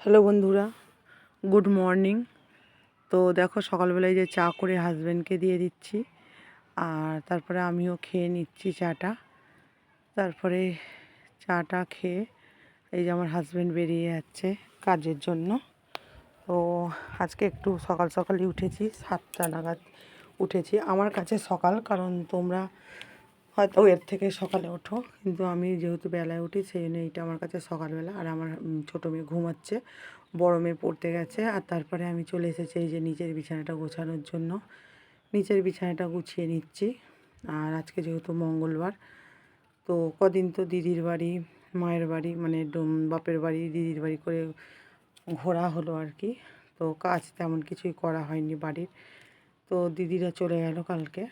Hello বন্ধুরা, good morning. তো দেখো সকালবেলায় যে চা করে হাজব্যান্ডকে দিয়ে দিচ্ছি, আর তারপরে আমিও খেয়ে নিচ্ছি চাটা। তারপরে চাটা খেয়ে এই যে আমার হাজব্যান্ড বেরিয়ে যাচ্ছে কাজের জন্য। তো আজকে একটু সকাল সকালই উঠেছি, 7টা নাগাদ উঠেছি। আমার কাছে সকাল, কারণ তোমরা হয়তো এর থেকে সকালে ওঠো, কিন্তু আমি যেহেতু বেলায় উঠি সেই জন্য এইটা আমার কাছে সকালবেলা। আর আমার ছোটো মেয়ে ঘুমাচ্ছে, বড় মেয়ে পড়তে গেছে। আর তারপরে আমি চলে এসেছি এই যে নিচের বিছানাটা গোছানোর জন্য। নিচের বিছানাটা গুছিয়ে নিচ্ছি। আর আজকে যেহেতু মঙ্গলবার, তো কদিন তো দিদির বাড়ি, মায়ের বাড়ি, মানে বাপের বাড়ি দিদির বাড়ি করে ঘোরা হলো আর কি। তো কাজ তেমন কিছুই করা হয়নি বাড়ির। তো দিদিরা চলে গেল কালকে,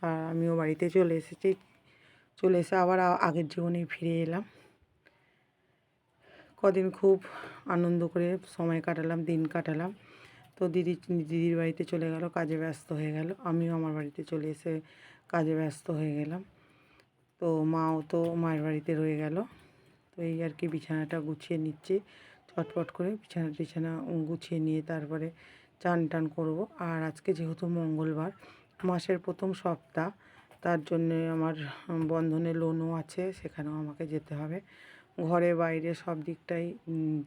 আর আমিও বাড়িতে চলে এসেছি। চলে এসে আবার আগের জীবনেই ফিরে এলাম। কদিন খুব আনন্দ করে সময় কাটালাম, দিন কাটালাম। তো দিদির বাড়িতে চলে গেল, কাজে ব্যস্ত হয়ে গেল। আমিও আমার বাড়িতে চলে এসে কাজে ব্যস্ত হয়ে গেলাম। তো মাও তো মায়ের বাড়িতে রয়ে গেল। তো এই আর কি, বিছানাটা গুছিয়ে নিচ্ছি চটপট করে। বিছানা গুছিয়ে নিয়ে তারপরে চান টান করবো। আর আজকে যেহেতু মঙ্গলবার, মাসের প্রথম সপ্তাহ, তার জন্যে আমার বন্ধনে লোনও আছে, সেখানেও আমাকে যেতে হবে। ঘরে বাইরে সব দিকটাই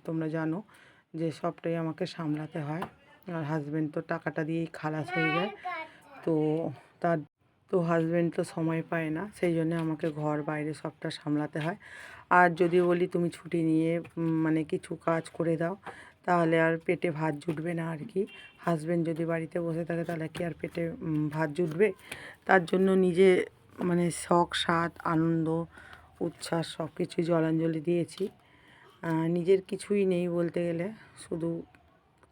তোমরা জানো যে সবটাই আমাকে সামলাতে হয়। আর হাজব্যান্ড তো টাকাটা দিয়েই খালাস হয়ে যায়। তো তার হাজব্যান্ড তো সময় পায় না, সেই জন্য আমাকে ঘর বাইরে সবটা সামলাতে হয়। আর যদি বলি তুমি ছুটি নিয়ে মানে কিছু কাজ করে দাও, তাহলে আর পেটে ভাত জুটবে না আর কি। হাজব্যান্ড যদি বাড়িতে বসে থাকে তাহলে কি আর পেটে ভাত জুটবে? তার জন্য নিজে মানে শখ সাধ আনন্দ উচ্ছ্বাস সব কিছুই জলাঞ্জলি দিয়েছি। নিজের কিছুই নেই বলতে গেলে, শুধু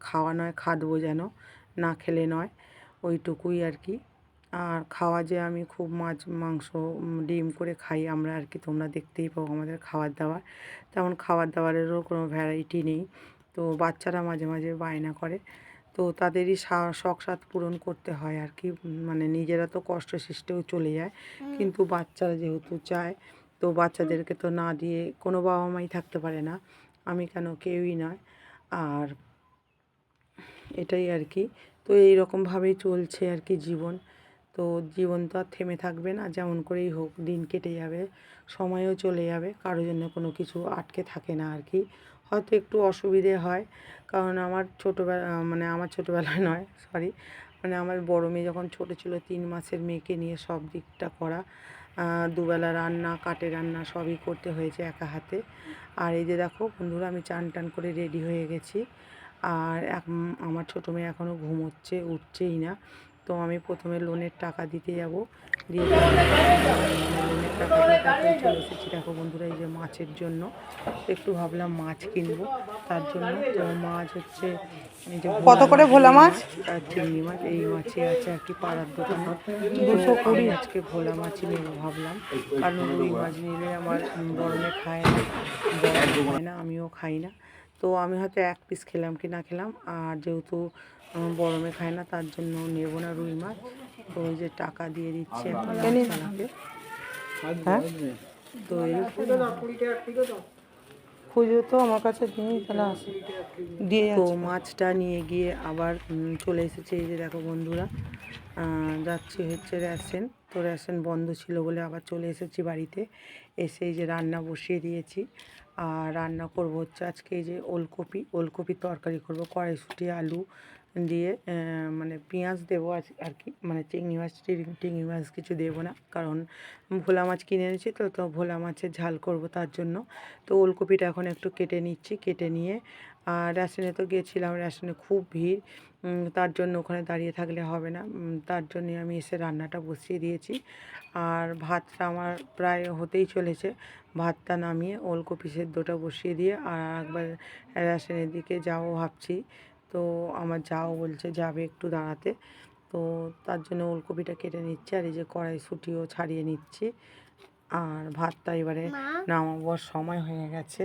খাওয়া নয় খাদবো যেন, না খেলে নয়, ওইটুকুই আর কি। আর খাওয়া যে আমি খুব মাছ মাংস ডিম করে খাই আমরা আর কি, তোমরা দেখতেই পাও আমাদের খাবার দাবার। তেমন খাবার দাবারেরও কোনো ভ্যারাইটি নেই। তো বাচ্চারা মাঝে মাঝে বায়না করে, তো তাদেরই শখ সাধ পূরণ করতে হয় আর কি। মানে নিজেরা তো কষ্ট সৃষ্টেও চলে যায়, কিন্তু বাচ্চারা যেহেতু চায়, তো বাচ্চাদেরকে তো না দিয়ে কোনো বাবা মাই থাকতে পারে না, আমি কেন, কেউই নয়। আর এটাই আর কি। তো এইরকমভাবেই চলছে আর কি জীবন। তো জীবন তো আর থেমে থাকবে না, যেমন করেই হোক দিন কেটে যাবে, সময়ও চলে যাবে, কারো জন্য কোনো কিছু আটকে থাকে না আর কি। হয়তো একটু অসুবিধে হয়, কারণ আমার ছোটোবেলায় নয়, সরি, মানে আমার বড় মেয়ে যখন ছোটো ছিল, 3 মাসের মেয়েকে নিয়ে সব দিকটা করা, দুবেলা রান্না, কাটে রান্না সবই করতে হয়েছে একা হাতে। আর এই যে দেখো বন্ধুরা, আমি চান টান করে রেডি হয়ে গেছি। আর আমার ছোটো মেয়ে এখনও ঘুমোচ্ছে, উঠছেই না। তো আমি প্রথমে লোনের টাকা দিতে যাব, দিয়ে লোনের টাকা দিয়ে তারপরে চলে এসেছি। দেখো বন্ধুরা, এই যে মাছের জন্য একটু ভাবলাম মাছ কিনবো, তার জন্য। তো মাছ হচ্ছে এই যে কত করে ভোলা মাছ আর চিংড়ি মাছ, এই মাছই আছে আর কি পাড়ার দোকানে। 220 আজকে ভোলা মাছই নেবো ভাবলাম, কারণ রুই মাছ নিলে আমার বড় মেয়ে খায় না, খায় না, আমিও খাই না। তো আমি হয়তো 1 পিস খেলাম কি না খেলাম, আর যেহেতু বড় মেয়ে খায় না, তার জন্য নেব না রুই মাছ। তো ওই যে টাকা দিয়ে দিচ্ছে এখন মাছওয়ালাকে। হ্যাঁ, তো খুঁজে তো আমার কাছে নেই, তাহলে আসে দিয়ে। তো মাছটা নিয়ে গিয়ে আবার চলে এসেছে। এই যে দেখো বন্ধুরা, যাচ্ছি হচ্ছে রেশন। তো রেশন বন্ধ ছিল বলে আবার চলে এসেছি বাড়িতে। এসে এই যে রান্না বসিয়ে দিয়েছি। আর রান্না করব হচ্ছে আজকে এই যে ওলকপির তরকারি করব, কড়াইশুঁটি আলু দিয়ে, মানে পেঁয়াজ দেবো আর কি। মানে চিংড়ি মাছ কিছু দেবো না, কারণ ভোলা মাছ কিনে এনেছি, তো ভোলা মাছের ঝাল করব তার জন্য। তো ওলকপিটা এখন একটু কেটে নিচ্ছি, কেটে নিয়ে আর রেশনে তো গিয়েছিলাম, রেশনে খুব ভিড়, তার জন্য ওখানে দাঁড়িয়ে থাকলে হবে না, তার জন্যে আমি এসে রান্নাটা বসিয়ে দিয়েছি। আর ভাতটা আমার প্রায় হতেই চলেছে, ভাতটা নামিয়ে ওলকপি সেদ্ধটা বসিয়ে দিয়ে আর একবার রেশনের দিকে যাবো ভাবছি। তো আমার যাও বলছে যাবে একটু দাঁড়াতে, তো তার জন্য ওলকপিটা কেটে নিচ্ছি। আর এই যে কড়াইশুঁটিও ছাড়িয়ে নিচ্ছি। আর ভাতটা এবারে নামাবার সময় হয়ে গেছে।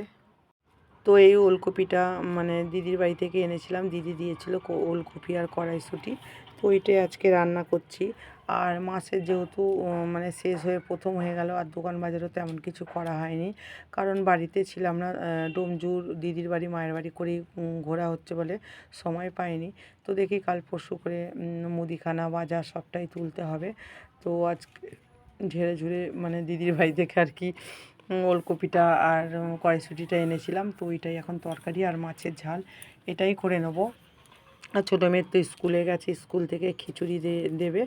তো এই ওলকপিটা মানে দিদির বাড়ি থেকে এনেছিলাম, দিদি দিয়েছিল ওলকপি আর কড়াইশুঁটি, তো ওইটাই আজকে রান্না করছি। আর মাছের যেহেতু মানে শেষ হয়ে প্রথম হয়ে গেল, আর দোকান বাজারও তেমন কিছু করা হয়নি, কারণ বাড়িতে ছিলাম না। ডোমজুর দিদির বাড়ি মায়ের বাড়ি করেই ঘোরা হচ্ছে বলে সময় পাইনি। তো দেখি কাল পরশু করে মুদিখানা বাজার সবটাই তুলতে হবে। তো আজকে ঝেড়ে ঝুড়ে মানে দিদির বাড়ি থেকে আর কি ওলকপিটা আর কড়াইশুঁটিটা এনেছিলাম, তো ওইটাই এখন তরকারি আর মাছের ঝাল এটাই করে নেবো। আর ছোটো মেয়ের তো স্কুলে গেছে, স্কুল থেকে খিচুড়ি দেবে,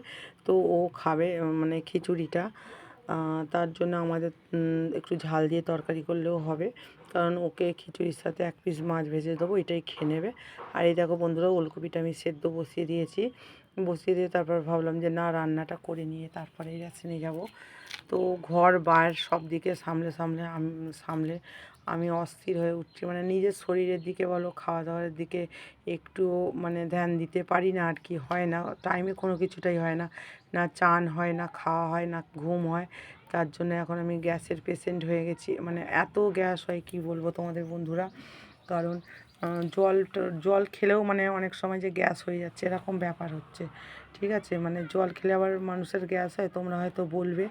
তো ও খাবে মানে খিচুড়িটা। তার জন্য আমাদের একটু ঝাল দিয়ে তরকারি করলেও হবে, কারণ ওকে খিচুড়ির সাথে এক পিস মাছ ভেজে দেবো, এটাই খেয়ে নেবে। আর এই দেখো বন্ধুরা, ওলকপিটা আমি সেদ্ধ বসিয়ে দিয়েছি, বসিয়ে দিয়ে তারপর ভাবলাম যে না, রান্নাটা করে নিয়ে তারপরে রেস্টে যাব। তো ঘর বাইর সব দিকে সামলে সামলে আমি অস্থির হয়ে উঠছি, মানে নিজের শরীরের দিকে বলো, খাওয়া দাওয়ার দিকে একটুও মানে ধ্যান দিতে পারি না আর কি, হয় না টাইমে, কোনো কিছুটাই হয় না, না চান হয়, না খাওয়া হয়, না ঘুম হয়। তার জন্য এখন আমি গ্যাসের পেশেন্ট হয়ে গেছি, মানে এত গ্যাস হয় কি বলবো তোমাদের বন্ধুরা। কারণ জল খেলেও মানে অনেক সময় যে গ্যাস হয়ে যাচ্ছে এরকম ব্যাপার হচ্ছে, ঠিক আছে। মানে জল খেলে আবার মানুষের গ্যাস হয়, তোমরা হয়তো বলবে,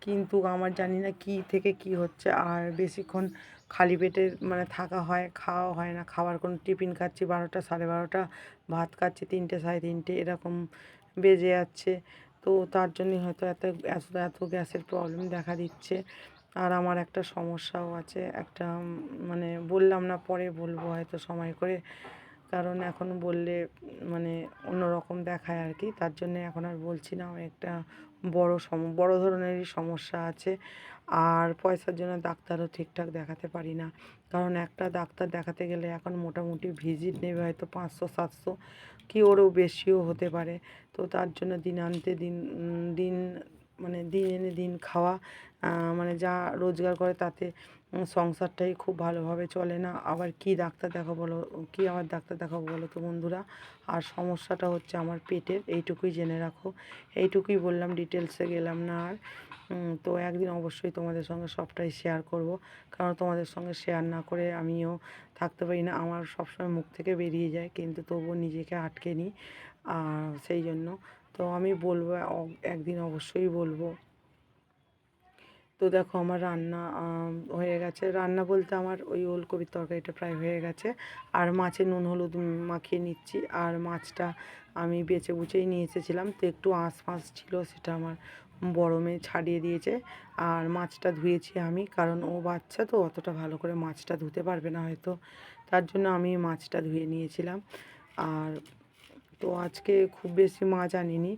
কিন্তু আমার জানি না কী থেকে কী হচ্ছে। আর বেশিক্ষণ খালি পেটে মানে থাকা হয়, খাওয়া হয় না, খাবার কোনো টিফিন খাচ্ছি 12টা 12:30, ভাত খাচ্ছি 3টে 3:30 এরকম বেজে যাচ্ছে। তো তার জন্যই হয়তো এত এত এত গ্যাসের প্রবলেম দেখা দিচ্ছে। আর আমার একটা সমস্যাও আছে, একটা মানে বললাম না, পরে বলবো হয়তো সময় করে, কারণ এখন বললে মানে অন্যরকম দেখায় আর কি, তার জন্যে এখন আর বলছি না। আমার একটা বড় ধরনেরই সমস্যা আছে। আর পয়সার জন্য ডাক্তারও ঠিকঠাক দেখাতে পারি না, কারণ একটা ডাক্তার দেখাতে গেলে এখন মোটামুটি ভিজিট নেবে হয়তো 500 700, কি ওরও বেশিও হতে পারে। তো তার জন্য দিন আনতে দিন মানে দিন এনে দিন খাওয়া, মানে যা রোজগার করে তাতে সংসারটাই খুব ভালোভাবে চলে না। আবার কি ডাক্তার দেখাবো বলো, কি আবার ডাক্তার দেখাবো বলো তো বন্ধুরা। আর সমস্যাটা হচ্ছে আমার পেটের, এইটুকুই জেনে রাখো, এইটুকুই বললাম, ডিটেলসে গেলাম না আর। তো একদিন অবশ্যই তোমাদের সঙ্গে সবটাই শেয়ার করব, কারণ তোমাদের সঙ্গে শেয়ার না করে আমিও থাকতে পারি না, আমার সবসময় মুখ থেকে বেরিয়ে যায়, কিন্তু তবুও নিজেকে আটকে নিই। আর সেই জন্য তো আমি বলবো, একদিন অবশ্যই বলবো। তো দেখো আমার রান্না হয়ে গেছে, রান্না বলতে আমার ওই ওলকপির তরকারিটা প্রায় হয়ে গেছে, আর মাছে নুন হলুদ মাখিয়ে নিচ্ছি। আর মাছটা আমি বেছে বুছেই নিয়ে এসেছিলাম, তো একটু আঁশ ফাঁস ছিল, সেটা আমার বড় মেয়ে ছাড়িয়ে দিয়েছে। আর মাছটা ধুয়েছি আমি, কারণ ও বাচ্চা তো অতটা ভালো করে মাছটা ধুতে পারবে না হয়তো, তার জন্য আমি মাছটা ধুয়ে নিয়েছিলাম। আর তো আজকে খুব বেশি মাছ আনিনি,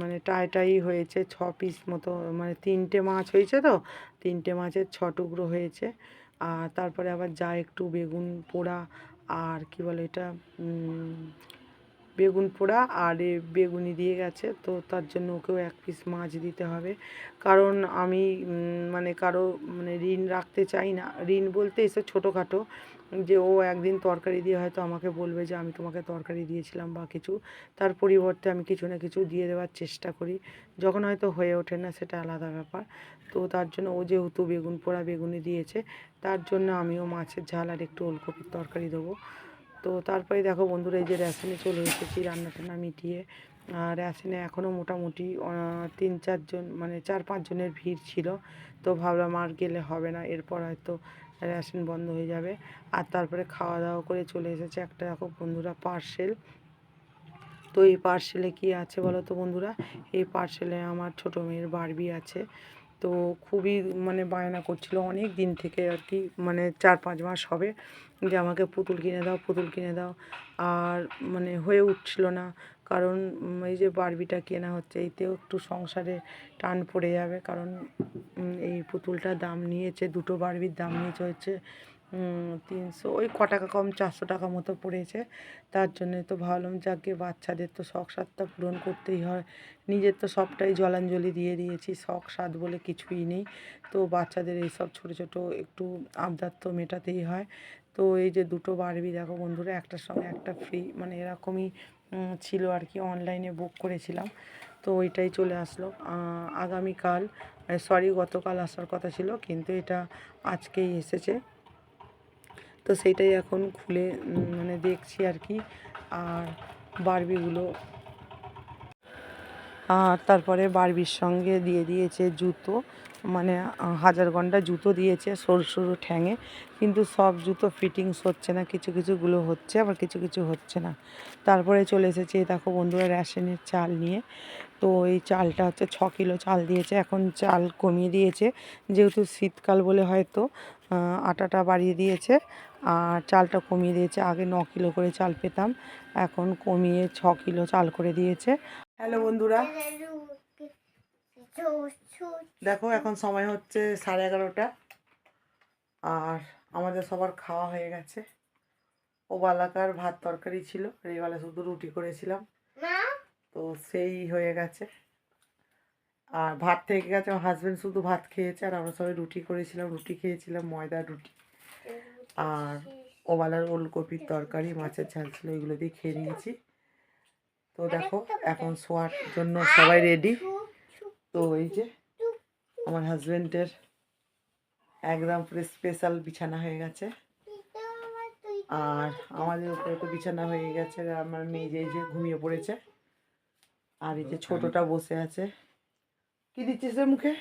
মানে টাই হয়েছে 6 পিস মতো, মানে 3টে মাছ হয়েছে, তো 3টে মাছের 6 টুকরো হয়েছে। আর তারপরে আবার যা একটু বেগুন পোড়া, আর কি বলে এটা, বেগুন পোড়া আর বেগুনি দিয়ে গেছে, তো তার জন্য ওকেও 1 পিস মাছ দিতে হবে। কারণ আমি মানে কারো মানে ঋণ রাখতে চাই না, ঋণ বলতে এসে ছোটোখাটো, যে ও একদিন তরকারি দিয়ে হয়তো আমাকে বলবে যে আমি তোমাকে তরকারি দিয়েছিলাম বা কিছু, তার পরিবর্তে আমি কিছু না কিছু দিয়ে দেওয়ার চেষ্টা করি, যখন হয়তো হয়ে ওঠে না সেটা আলাদা ব্যাপার। তো তার জন্য ও যেহেতু বেগুন পোড়া বেগুনি দিয়েছে, তার জন্য আমিও মাছের ঝাল আর একটু ওলকপির তরকারি দেবো। তো তারপরে দেখো বন্ধুরা, এই যে রেশনে চলে এসেছি রান্না টান্না মিটিয়ে। আর রেশনে এখনও মোটামুটি 3 4 জন মানে 4 5 জনের ভিড় ছিল, তো ভাবলাম আর গেলে হবে না, এরপর হয়তো রেশন বন্ধ হয়ে যাবে। আর তারপরে খাওয়া দাওয়া করে চলে এসেছে একটা, দেখো বন্ধুরা, পার্সেল। তো এই পার্সেলে কী আছে বলো তো বন্ধুরা, এই পার্সেলে আমার ছোটো মেয়ের বারবি আছে। তো খুবই মানে বায়না করছিল অনেক দিন থেকে আর কি, মানে 4 5 মাস হবে, যে আমাকে পুতুল কিনে দাও, পুতুল কিনে দাও। আর মানে হয়ে উঠছিল না, কারণ এই যে বারবিটা কেনা হচ্ছে, এইতেও একটু সংসারে টান পড়ে যাবে, কারণ এই পুতুলটার দাম নিয়েছে, দুটো বারবির দাম নিয়েছে হচ্ছে 300, ওই ক টাকা কম 400 টাকা মতো পড়েছে। তার জন্যে তো ভাবলাম যাকে, বাচ্চাদের তো শখ সাধটা পূরণ করতেই হয়, নিজের তো সবটাই জলাঞ্জলি দিয়ে দিয়েছি, শখ সাধ বলে কিছুই নেই। তো বাচ্চাদের এইসব ছোটো ছোটো একটু আবদার তো মেটাতেই হয়। তো এই যে দুটো বারবি দেখো বন্ধুরা, একটার সঙ্গে একটা ফ্রি, মানে এরকমই ছিল আর কি, অনলাইনে বুক করেছিলাম, তো ওইটাই চলে আসলো আগামীকাল, সরি গতকাল আসার কথা ছিল, কিন্তু এটা আজকেই এসেছে। তো সেইটাই এখন খুলে মানে দেখছি আর কি। আর বারবিগুলো আর তারপরে বারবির সঙ্গে দিয়ে দিয়েছে জুতো, মানে হাজার ঘন্টা জুতো দিয়েছে সরু সরু ঠ্যাঙে, কিন্তু সব জুতো ফিটিংস হচ্ছে না, কিছু কিছুগুলো হচ্ছে আবার কিছু কিছু হচ্ছে না। তারপরে চলে এসেছে দেখো বন্ধুরা রেশনের চাল নিয়ে। তো এই চালটা হচ্ছে 6 কিলো চাল দিয়েছে, এখন চাল কমিয়ে দিয়েছে যেহেতু শীতকাল বলে হয়তো আটাটা বাড়িয়ে দিয়েছে আর চালটা কমিয়ে দিয়েছে। আগে 9 কিলো করে চাল পেতাম, এখন কমিয়ে 6 কিলো চাল করে দিয়েছে। হ্যালো বন্ধুরা, দেখো এখন সময় হচ্ছে 11:30 আর আমাদের সবার খাওয়া হয়ে গেছে। ও বালাকার ভাত তরকারি ছিল, আর এই বেলা শুধু রুটি করেছিলাম, তো সেই হয়ে গেছে। আর ভাত থেকে গেছে, আমার হাজব্যান্ড শুধু ভাত খেয়েছে আর আমরা সবাই রুটি করেছিলাম, রুটি খেয়েছিলাম ময়দার রুটি। আর ওবালার ওলকপির তরকারি, মাছের ঝাল ছিল, এগুলো দিয়ে খেয়ে নিয়েছি। তো দেখো এখন শোয়ার জন্য সবাই রেডি। তো এই যে আমার হাজব্যান্ডের একদম পুরো স্পেশাল বিছানা হয়ে গেছে, আর আমাদের উপরে তো বিছানা হয়ে গেছে। আমার মেয়ে যে এই যে ঘুমিয়ে পড়েছে, আর এই যে ছোটটা বসে আছে। কি দিচ্ছিস রে মুখে?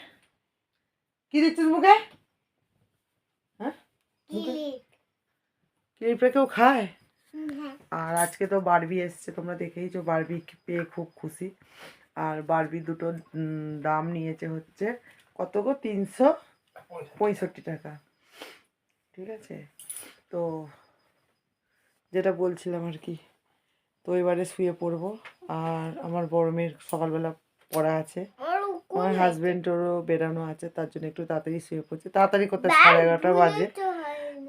কি দিচ্ছিস মুখে? হ্যাঁ, ক্লিপটা কেউ খায়? আর আজকে তো বারবি এসছে, তোমরা দেখেইছো, বারবি পেয়ে খুব খুশি। আর বারবি দুটো দাম নিয়েছে হচ্ছে কত গো, 365 টাকা। ঠিক আছে, তো যেটা বলছিলাম আর কি, তো এবারে শুয়ে পড়বো। আর আমার বড় মেয়ের সকালবেলা পড়া আছে, আমার হাজব্যান্ডেরও বেরানো আছে, তার জন্য একটু তাড়াতাড়ি শুয়ে পড়ছে। তাড়াতাড়ি করতে 11:30 বাজে।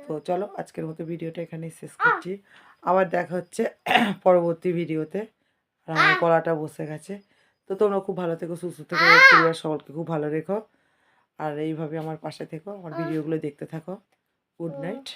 তো চলো আজকের মতো ভিডিওটা এখানেই শেষ করছি, আবার দেখা হচ্ছে পরবর্তী ভিডিওতে। আর আমার গলাটা বসে গেছে। তো তোমরা খুব ভালো থেকো, সুস্থ থেকো, পরিবার সকলকে খুব ভালো রেখো, আর এইভাবে আমার পাশে থেকো, আমার ভিডিওগুলো দেখতে থাকো। Good night.